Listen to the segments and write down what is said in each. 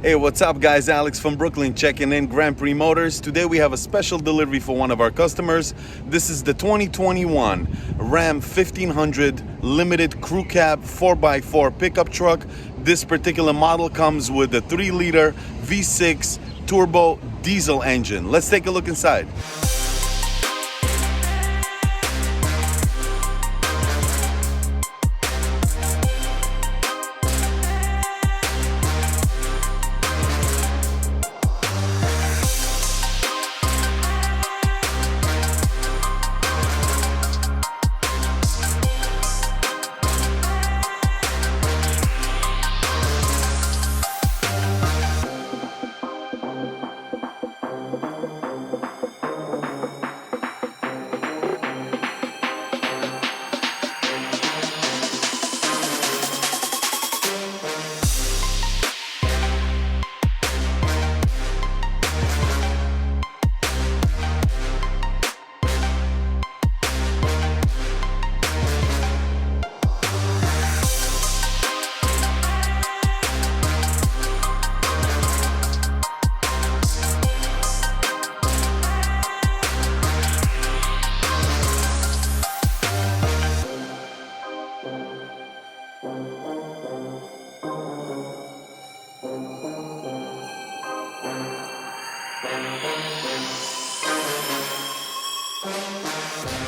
Hey, what's up guys? Alex from Brooklyn checking in Grand Prix Motors. Today we have a special delivery for one of our customers. This is the 2021 Ram 1500 Limited Crew Cab 4x4 pickup truck. This particular model comes with a 3-liter V6 turbo diesel engine. Let's take a look inside.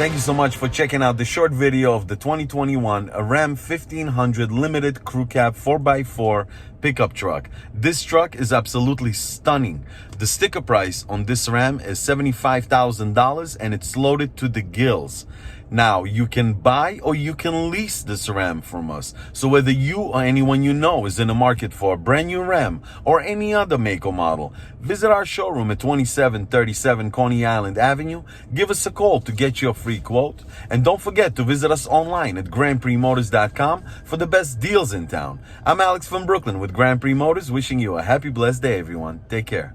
Thank you so much for checking out the short video of the 2021 Ram 1500 Limited Crew Cab 4x4 pickup truck. This truck is absolutely stunning. The sticker price on this Ram is $75,000 and it's loaded to the gills. Now, you can buy or you can lease this Ram from us. So whether you or anyone you know is in the market for a brand new Ram or any other make or model, visit our showroom at 2737 Coney Island Avenue. Give us a call to get your free quote. And don't forget to visit us online at grandprixmotors.com for the best deals in town. I'm Alex from Brooklyn with Grand Prix Motors, wishing you a happy, blessed day, everyone. Take care.